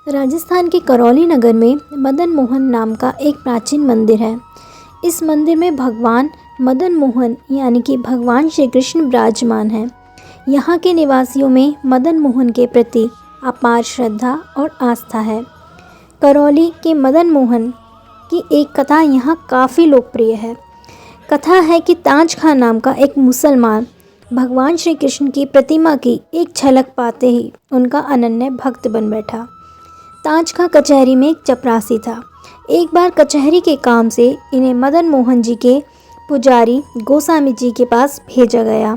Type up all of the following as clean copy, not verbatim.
राजस्थान के करौली नगर में मदन मोहन नाम का एक प्राचीन मंदिर है। इस मंदिर में भगवान मदन मोहन यानी कि भगवान श्री कृष्ण विराजमान हैं। यहाँ के निवासियों में मदन मोहन के प्रति अपार श्रद्धा और आस्था है। करौली के मदन मोहन की एक कथा यहाँ काफ़ी लोकप्रिय है। कथा है कि ताज खां नाम का एक मुसलमान भगवान श्री कृष्ण की प्रतिमा की एक झलक पाते ही उनका अनन्य भक्त बन बैठा। ताज खां कचहरी में एक चपरासी था। एक बार कचहरी के काम से इन्हें मदन मोहन जी के पुजारी गोस्वामी जी के पास भेजा गया।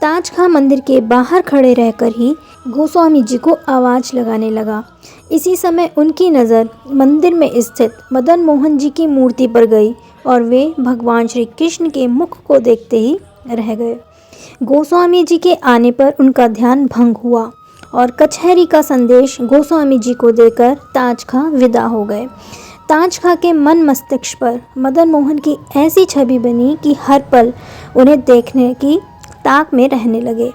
ताज खां मंदिर के बाहर खड़े रहकर ही गोस्वामी जी को आवाज़ लगाने लगा। इसी समय उनकी नज़र मंदिर में स्थित मदन मोहन जी की मूर्ति पर गई और वे भगवान श्री कृष्ण के मुख को देखते ही रह गए। गोस्वामी जी के आने पर उनका ध्यान भंग हुआ और कचहरी का संदेश गोस्वामी जी को देकर ताज खां विदा हो गए। ताज खां के मन मस्तिष्क पर मदन मोहन की ऐसी छवि बनी कि हर पल उन्हें देखने की ताक में रहने लगे।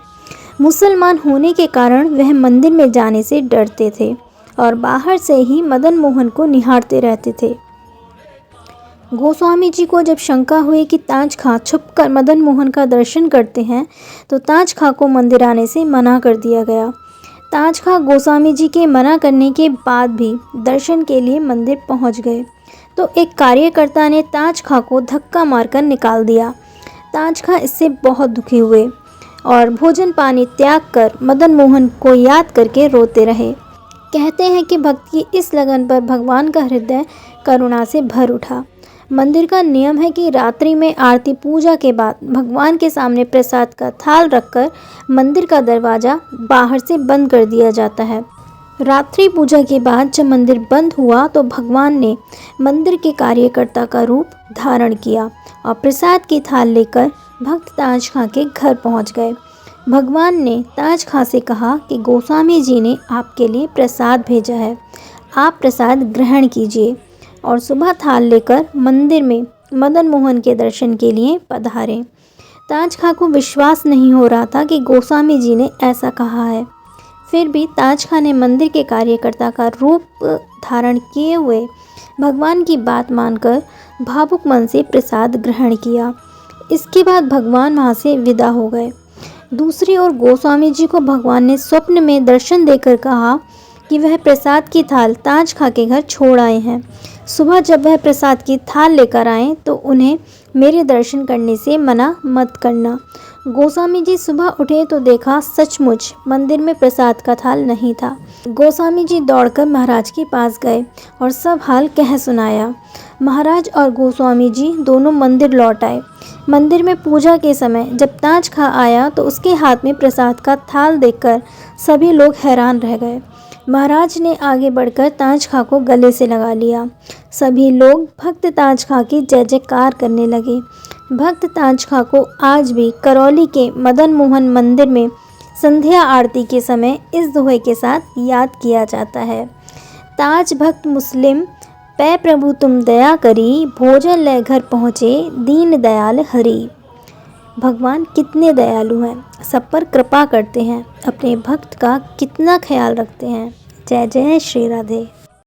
मुसलमान होने के कारण वह मंदिर में जाने से डरते थे और बाहर से ही मदन मोहन को निहारते रहते थे। गोस्वामी जी को जब शंका हुई कि ताज खां छुपकर मदन मोहन का दर्शन करते हैं, तो ताज खां को मंदिर आने से मना कर दिया गया। ताज खां गोस्वामी जी के मना करने के बाद भी दर्शन के लिए मंदिर पहुंच गए, तो एक कार्यकर्ता ने ताज खां को धक्का मारकर निकाल दिया। ताज खां इससे बहुत दुखी हुए और भोजन पानी त्याग कर मदन मोहन को याद करके रोते रहे। कहते हैं कि भक्त की इस लगन पर भगवान का हृदय करुणा से भर उठा। मंदिर का नियम है कि रात्रि में आरती पूजा के बाद भगवान के सामने प्रसाद का थाल रखकर मंदिर का दरवाज़ा बाहर से बंद कर दिया जाता है। रात्रि पूजा के बाद जब मंदिर बंद हुआ तो भगवान ने मंदिर के कार्यकर्ता का रूप धारण किया और प्रसाद की थाल लेकर भक्त ताज खां के घर पहुंच गए। भगवान ने ताज खां से कहा कि गोस्वामी जी ने आपके लिए प्रसाद भेजा है, आप प्रसाद ग्रहण कीजिए और सुबह थाल लेकर मंदिर में मदन मोहन के दर्शन के लिए पधारें। ताज खां को विश्वास नहीं हो रहा था कि गोस्वामी जी ने ऐसा कहा है। फिर भी ताज खां ने मंदिर के कार्यकर्ता का रूप धारण किए हुए भगवान की बात मानकर भावुक मन से प्रसाद ग्रहण किया। इसके बाद भगवान वहाँ से विदा हो गए। दूसरी ओर गोस्वामी जी को भगवान ने स्वप्न में दर्शन देकर कहा कि वह प्रसाद की थाल ताज खां के घर छोड़ आए हैं। सुबह जब वह प्रसाद की थाल लेकर आएँ तो उन्हें मेरे दर्शन करने से मना मत करना। गोस्वामी जी सुबह उठे तो देखा सचमुच मंदिर में प्रसाद का थाल नहीं था। गोस्वामी जी दौड़कर महाराज के पास गए और सब हाल कह सुनाया। महाराज और गोस्वामी जी दोनों मंदिर लौट आए। मंदिर में पूजा के समय जब ताज खां आया तो उसके हाथ में प्रसाद का थाल देखकर सभी लोग हैरान रह गए। महाराज ने आगे बढ़कर ताज खां को गले से लगा लिया। सभी लोग भक्त ताज खां की जय जयकार करने लगे। भक्त ताज खां को आज भी करौली के मदन मोहन मंदिर में संध्या आरती के समय इस दोहे के साथ याद किया जाता है। ताज भक्त मुस्लिम पै प्रभु तुम दया करी, भोजन ले घर पहुँचे दीन दयाल हरि। भगवान कितने दयालु हैं, सब पर कृपा करते हैं, अपने भक्त का कितना ख्याल रखते हैं। जय जय श्री राधे।